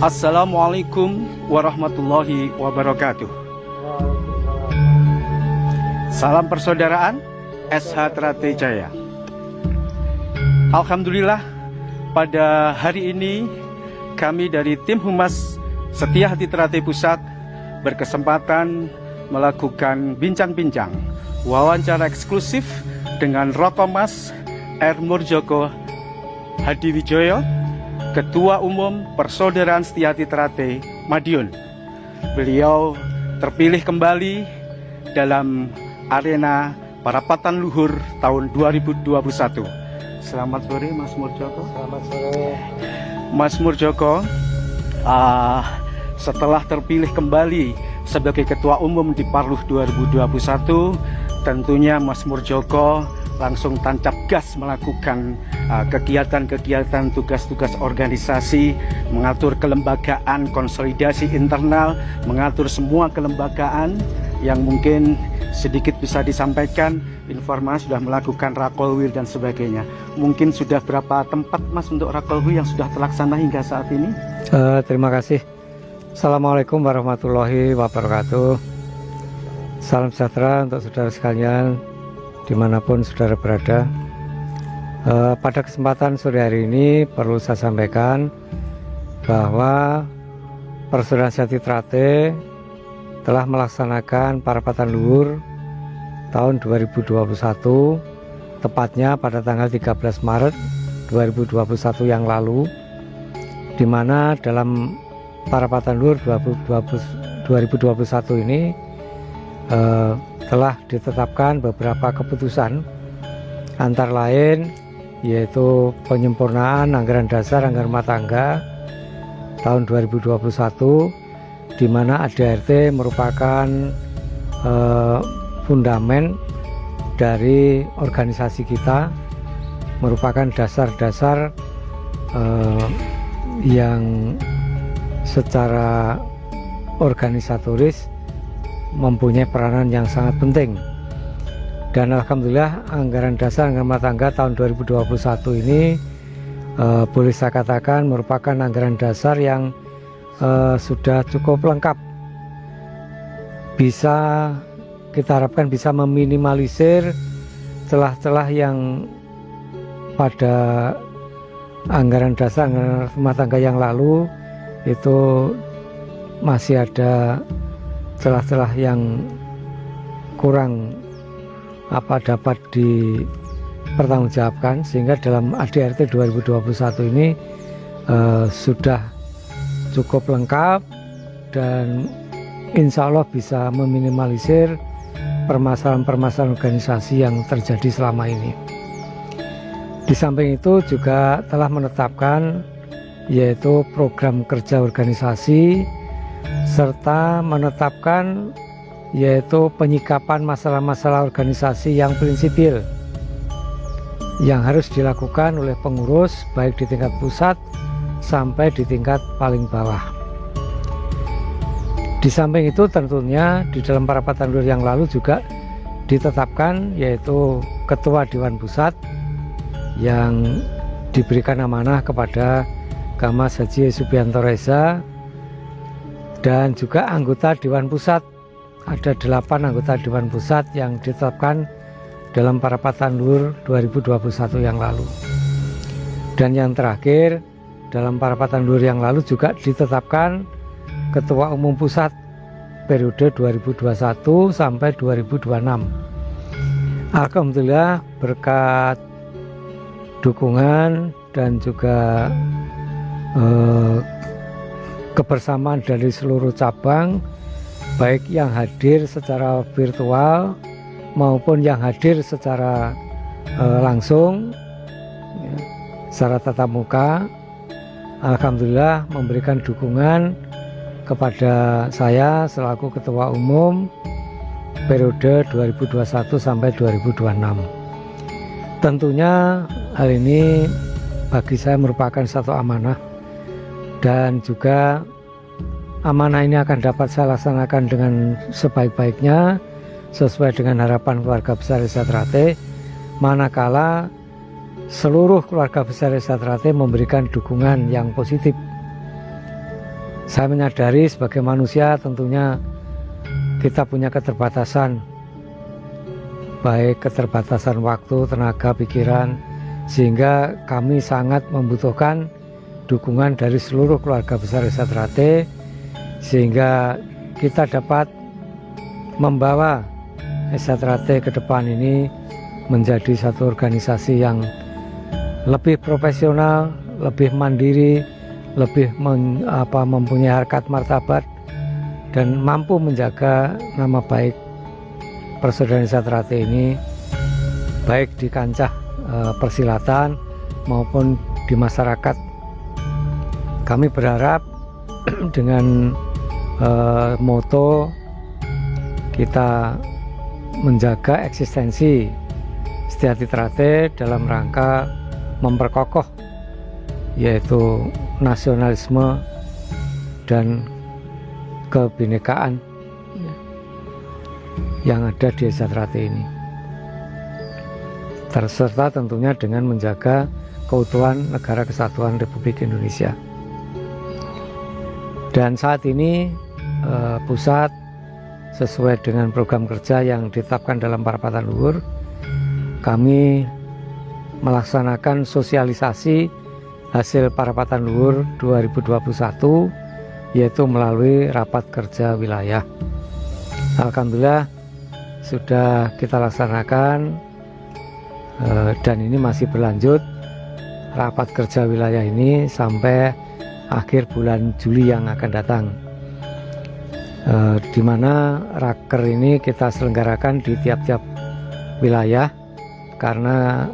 Assalamualaikum warahmatullahi wabarakatuh. Salam persaudaraan SH Trate Jaya. Alhamdulillah, pada hari ini kami dari tim Humas Setia Hati Trate Pusat berkesempatan melakukan bincang-bincang wawancara eksklusif dengan Rokomas R. Murjoko Hadiwijoyo, Ketua Umum Persaudaraan Setia Hati Trate Madiun. Beliau terpilih kembali dalam arena Parapatan Luhur tahun 2021. Selamat sore Mas Murjoko. Selamat sore Mas Murjoko, setelah terpilih kembali sebagai Ketua Umum di Parluh 2021, tentunya Mas Murjoko langsung tancap gas melakukan kegiatan-kegiatan, tugas-tugas organisasi, mengatur kelembagaan, konsolidasi internal, mengatur semua kelembagaan yang mungkin sedikit bisa disampaikan. Informasi sudah melakukan rakolwir dan sebagainya. Mungkin sudah berapa tempat Mas untuk rakolwir yang sudah terlaksana hingga saat ini? Terima kasih. Assalamualaikum warahmatullahi wabarakatuh. Salam sejahtera untuk saudara sekalian dimanapun saudara berada. Pada kesempatan sore hari ini perlu saya sampaikan bahwa Persaudaraan Setia Hati Trate telah melaksanakan Parapatan Luhur tahun 2021, tepatnya pada tanggal 13 Maret 2021 yang lalu, di mana dalam Parapatan Luhur 2021 ini telah ditetapkan beberapa keputusan, antara lain yaitu penyempurnaan anggaran dasar anggaran rumah tangga tahun 2021, di mana ADART merupakan fundamen dari organisasi kita, merupakan dasar-dasar yang secara organisatoris mempunyai peranan yang sangat penting. Dan alhamdulillah anggaran dasar anggaran rumah tangga tahun 2021 ini boleh saya katakan merupakan anggaran dasar yang sudah cukup lengkap. Bisa kita harapkan bisa meminimalisir celah-celah yang pada anggaran dasar anggaran rumah tangga yang lalu itu masih ada celah-celah yang kurang dapat dipertanggungjawabkan, sehingga dalam ADART 2021 ini sudah cukup lengkap dan insya Allah bisa meminimalisir permasalahan-permasalahan organisasi yang terjadi selama ini. Di samping itu juga telah menetapkan yaitu program kerja organisasi, serta menetapkan yaitu penyikapan masalah-masalah organisasi yang prinsipil yang harus dilakukan oleh pengurus baik di tingkat pusat sampai di tingkat paling bawah. Di samping itu tentunya di dalam Parapatan Luhur yang lalu juga ditetapkan yaitu Ketua Dewan Pusat yang diberikan amanah kepada Gamas Haji Subianto Reza, dan juga anggota Dewan Pusat. Ada 8 anggota Dewan Pusat yang ditetapkan dalam Parapatan Luhur 2021 yang lalu. Dan yang terakhir, dalam Parapatan Luhur yang lalu juga ditetapkan Ketua Umum Pusat periode 2021 sampai 2026. Alhamdulillah berkat dukungan dan juga kebersamaan dari seluruh cabang, baik yang hadir secara virtual maupun yang hadir secara langsung, secara tatap muka, alhamdulillah memberikan dukungan kepada saya selaku Ketua Umum periode 2021 sampai 2026. Tentunya hal ini bagi saya merupakan satu amanah, dan juga amanah ini akan dapat saya laksanakan dengan sebaik-baiknya sesuai dengan harapan keluarga besar Setia Hati Trate, manakala seluruh keluarga besar Setia Hati Trate memberikan dukungan yang positif Saya menyadari sebagai manusia tentunya kita punya keterbatasan, baik keterbatasan waktu, tenaga, pikiran, sehingga kami sangat membutuhkan dukungan dari seluruh keluarga besar Esa Trate, sehingga kita dapat membawa Esa Trate ke depan ini menjadi satu organisasi yang lebih profesional, lebih mandiri, lebih mempunyai harkat martabat, dan mampu menjaga nama baik persaudaraan Esa Trate ini baik di kancah persilatan maupun di masyarakat. Kami berharap dengan moto kita menjaga eksistensi Setia-Hati Trate dalam rangka memperkokoh yaitu nasionalisme dan kebinekaan yang ada di Esa Trate ini, serta tentunya dengan menjaga keutuhan Negara Kesatuan Republik Indonesia. Dan saat ini pusat sesuai dengan program kerja yang ditetapkan dalam Parapatan Luhur, kami melaksanakan sosialisasi hasil Parapatan Luhur 2021 yaitu melalui rapat kerja wilayah. Alhamdulillah sudah kita laksanakan dan ini masih berlanjut rapat kerja wilayah ini sampai akhir bulan Juli yang akan datang, di mana raker ini kita selenggarakan di tiap-tiap wilayah karena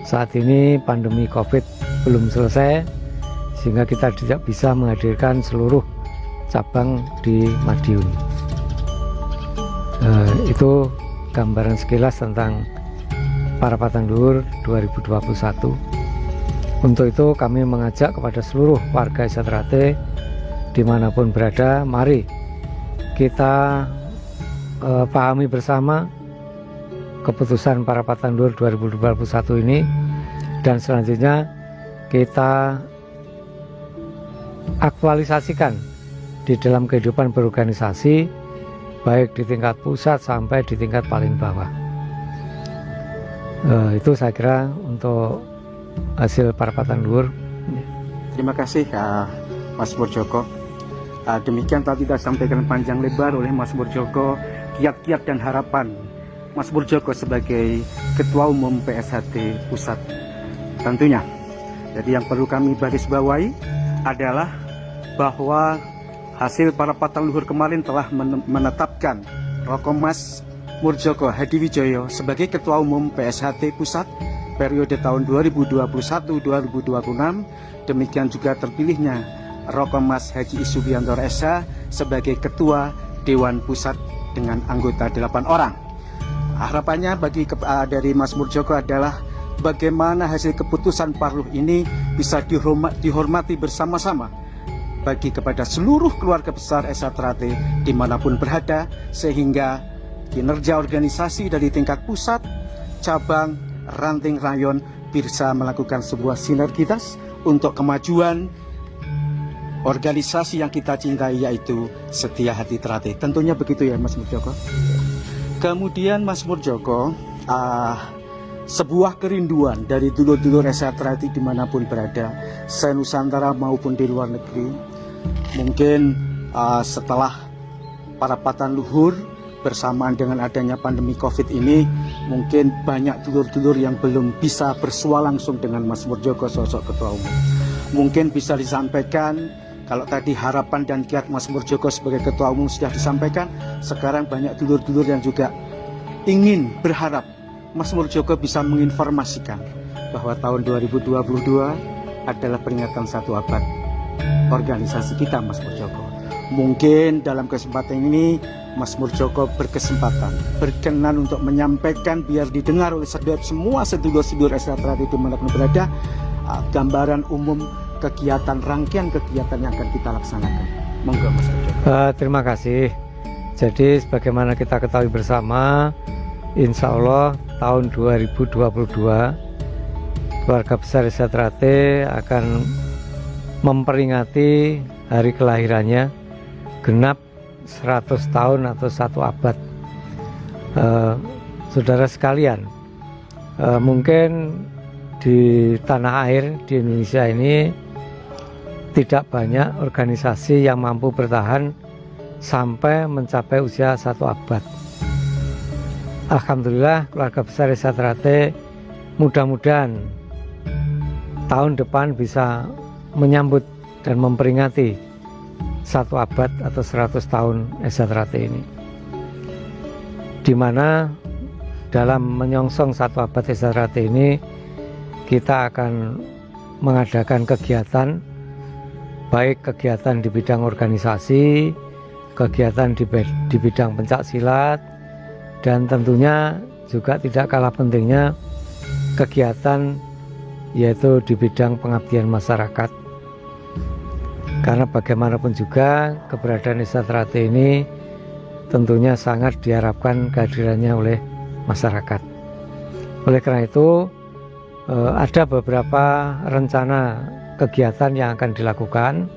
saat ini pandemi COVID belum selesai, sehingga kita tidak bisa menghadirkan seluruh cabang di Madiun. Itu gambaran sekilas tentang Parapatan Luhur 2021. Untuk itu kami mengajak kepada seluruh warga Esa Trate dimanapun berada, mari kita pahami bersama keputusan Parapatan Luhur 2021 ini, dan selanjutnya kita aktualisasikan di dalam kehidupan berorganisasi, baik di tingkat pusat sampai di tingkat paling bawah. Itu saya kira untuk hasil Parapatan Luhur. Terima kasih Mas Murjoko. Demikian tadi kita sampaikan panjang lebar oleh Mas Murjoko kiat-kiat dan harapan Mas Murjoko sebagai Ketua Umum PSHT Pusat. Tentunya, jadi yang perlu kami baris bawahi adalah bahwa hasil Parapatan Luhur kemarin telah menetapkan Rokomas Murjoko Hadiwijoyo sebagai Ketua Umum PSHT Pusat periode tahun 2021-2026. Demikian juga terpilihnya Rokomas Haji Isubianto Esa sebagai Ketua Dewan Pusat dengan anggota 8 orang. Harapannya dari Mas Murjoko adalah bagaimana hasil keputusan Parluh ini bisa dihormati bersama-sama bagi kepada seluruh keluarga besar Esa Trate dimanapun berada, sehingga kinerja organisasi dari tingkat pusat, cabang, ranting rayon bisa melakukan sebuah sinergitas untuk kemajuan organisasi yang kita cintai, yaitu Setia-Hati Trate. Tentunya begitu ya Mas Murjoko. Kemudian Mas Murjoko, sebuah kerinduan dari dulur-dulur Esa Trate dimanapun berada, se-Nusantara maupun di luar negeri. Mungkin setelah Parapatan Luhur bersamaan dengan adanya pandemi COVID ini, mungkin banyak dulur-dulur yang belum bisa bersua langsung dengan Mas Murjoko sosok Ketua Umum. Mungkin bisa disampaikan, kalau tadi harapan dan kiat Mas Murjoko sebagai Ketua Umum sudah disampaikan, sekarang banyak dulur-dulur yang juga ingin berharap Mas Murjoko bisa menginformasikan bahwa tahun 2022 adalah peringatan 1 abad organisasi kita, Mas Murjoko. Mungkin dalam kesempatan ini Mas Murjoko berkenan untuk menyampaikan biar didengar oleh semua sedulur-sedulur Esa Trate dimanapun berada, gambaran umum kegiatan, rangkaian kegiatan yang akan kita laksanakan. Monggo Mas Murjoko. Terima kasih. Jadi sebagaimana kita ketahui bersama, insya Allah tahun 2022 keluarga besar Esa Trate akan memperingati hari kelahirannya genap 100 tahun atau 1 abad. Saudara sekalian, mungkin di tanah air di Indonesia ini tidak banyak organisasi yang mampu bertahan sampai mencapai usia 1 abad. Alhamdulillah, keluarga besar Desa Trate mudah-mudahan tahun depan bisa menyambut dan memperingati 1 abad atau 100 tahun Desa Trate ini, di mana dalam menyongsong 1 abad Desa Trate ini kita akan mengadakan kegiatan, baik kegiatan di bidang organisasi, kegiatan di bidang pencak silat, dan tentunya juga tidak kalah pentingnya kegiatan yaitu di bidang pengabdian masyarakat. Karena bagaimanapun juga keberadaan Desa Trate ini tentunya sangat diharapkan kehadirannya oleh masyarakat. Oleh karena itu ada beberapa rencana kegiatan yang akan dilakukan,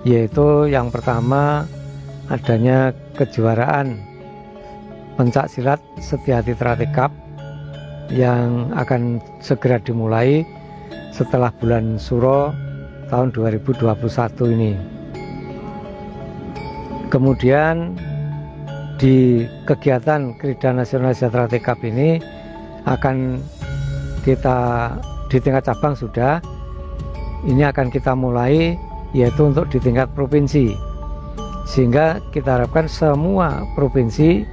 yaitu yang pertama adanya kejuaraan pencak silat Setiati Trate Cup yang akan segera dimulai setelah bulan Suro tahun 2021 ini. Kemudian di kegiatan Krida Nasional Desa Trate Cup ini akan kita di tingkat cabang sudah, ini akan kita mulai yaitu untuk di tingkat provinsi, sehingga kita harapkan semua provinsi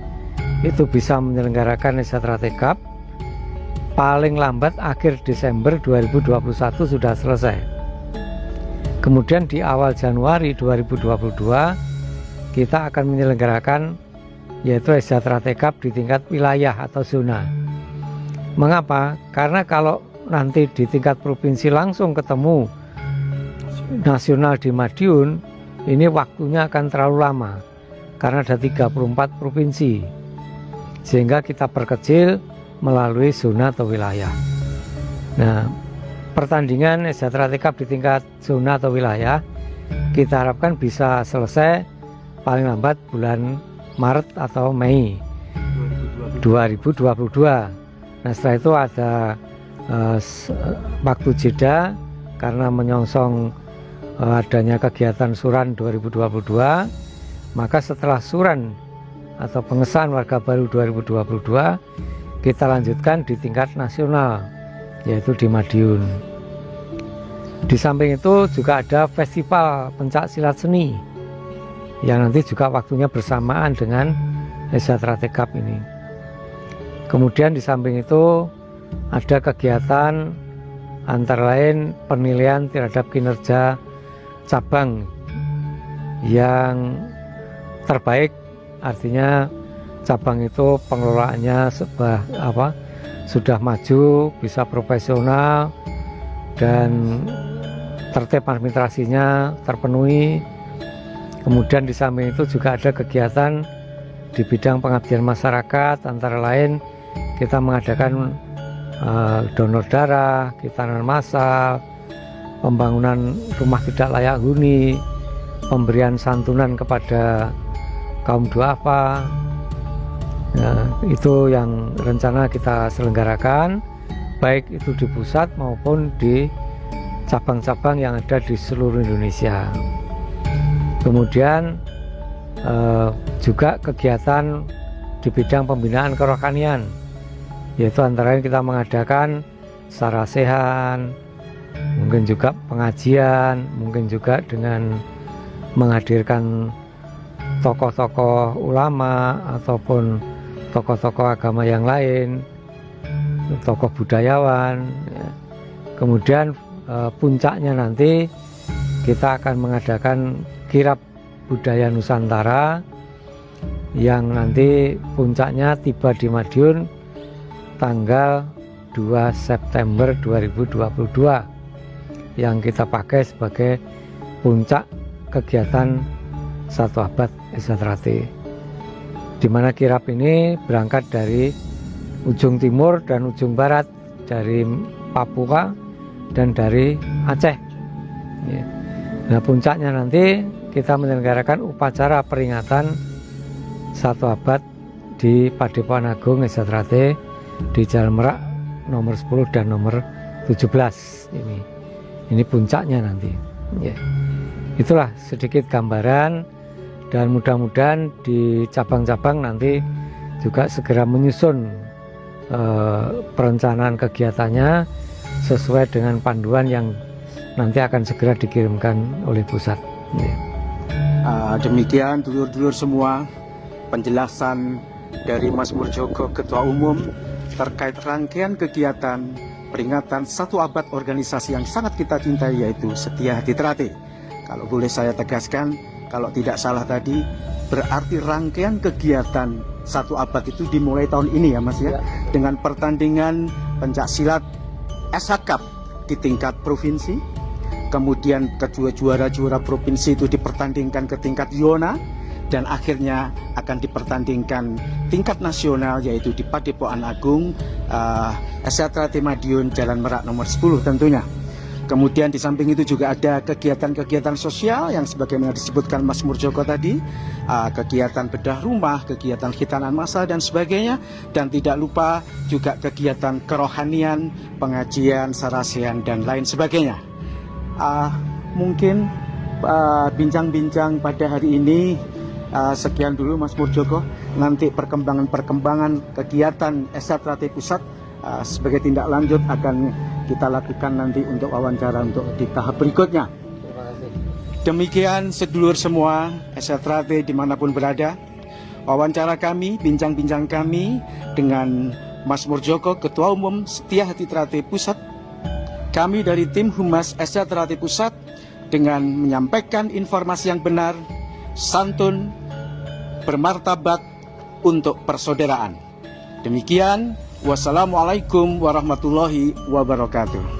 itu bisa menyelenggarakan Desa Trate Cup paling lambat akhir Desember 2021 sudah selesai. Kemudian di awal Januari 2022 kita akan menyelenggarakan yaitu Desa Trate Cup di tingkat wilayah atau zona. Mengapa? Karena kalau nanti di tingkat provinsi langsung ketemu nasional di Madiun, ini waktunya akan terlalu lama karena ada 34 provinsi, sehingga kita perkecil melalui zona atau wilayah. Nah, pertandingan Desa Trate Cup di tingkat zona atau wilayah kita harapkan bisa selesai paling lambat bulan Maret atau Mei 2022. Nah, setelah itu ada waktu jeda karena menyongsong adanya kegiatan Suran 2022. Maka setelah Suran atau pengesahan warga baru 2022 kita lanjutkan di tingkat nasional yaitu di Madiun. Di samping itu juga ada festival pencak silat seni yang nanti juga waktunya bersamaan dengan Desa Trate Cup ini. Kemudian di samping itu ada kegiatan antara lain penilaian terhadap kinerja cabang yang terbaik, artinya cabang itu pengelolaannya sudah maju, bisa profesional dan tertib administrasinya terpenuhi. Kemudian di samping itu juga ada kegiatan di bidang pengabdian masyarakat, antara lain kita mengadakan donor darah, hitanan massal, pembangunan rumah tidak layak huni, pemberian santunan kepada kaum duafa. Nah, itu yang rencana kita selenggarakan, baik itu di pusat maupun di cabang-cabang yang ada di seluruh Indonesia. Kemudian juga kegiatan di bidang pembinaan kerohanian, yaitu antara lain kita mengadakan sarasehan, mungkin juga pengajian, mungkin juga dengan menghadirkan tokoh-tokoh ulama ataupun tokoh-tokoh agama yang lain, tokoh budayawan. Kemudian puncaknya nanti kita akan mengadakan kirab budaya Nusantara yang nanti puncaknya tiba di Madiun tanggal 2 September 2022 yang kita pakai sebagai puncak kegiatan 1 abad Desa Trate, di mana kirab ini berangkat dari ujung timur dan ujung barat, dari Papua dan dari Aceh. Nah, puncaknya nanti kita menyelenggarakan upacara peringatan 1 abad di Padepokan Agung Esatrate di Jalan Merak nomor 10 dan nomor 17 ini. Ini puncaknya nanti. Ya. Itulah sedikit gambaran, dan mudah-mudahan di cabang-cabang nanti juga segera menyusun perencanaan kegiatannya sesuai dengan panduan yang nanti akan segera dikirimkan oleh pusat. Ya. Demikian dulur-dulur semua penjelasan dari Mas Murjoko Ketua Umum terkait rangkaian kegiatan peringatan 1 abad organisasi yang sangat kita cintai, yaitu Setia Hati Trate. Kalau boleh saya tegaskan, kalau tidak salah tadi, berarti rangkaian kegiatan 1 abad itu dimulai tahun ini ya Mas ya, dengan pertandingan pencaksilat SH Cup di tingkat provinsi, kemudian kedua juara provinsi itu dipertandingkan ke tingkat zona, dan akhirnya akan dipertandingkan tingkat nasional, yaitu di Padepokan Agung Esatrate Madiun Jalan Merak nomor 10 tentunya. Kemudian di samping itu juga ada kegiatan-kegiatan sosial yang sebagaimana disebutkan Mas Murjoko tadi, kegiatan bedah rumah, kegiatan khitanan massal dan sebagainya, dan tidak lupa juga kegiatan kerohanian, pengajian, sarasehan dan lain sebagainya. Mungkin bincang-bincang pada hari ini sekian dulu Mas Murjoko. Nanti perkembangan kegiatan Esatrate Pusat sebagai tindak lanjut akan kita lakukan nanti untuk wawancara untuk di tahap berikutnya. Terima kasih. Demikian sedulur semua Esatrate dimanapun berada, wawancara kami, bincang-bincang kami dengan Mas Murjoko Ketua Umum Setia Hati Trate Pusat. Kami dari tim Humas Esatrate Pusat dengan menyampaikan informasi yang benar, santun, bermartabat untuk persaudaraan. Demikian, wassalamualaikum warahmatullahi wabarakatuh.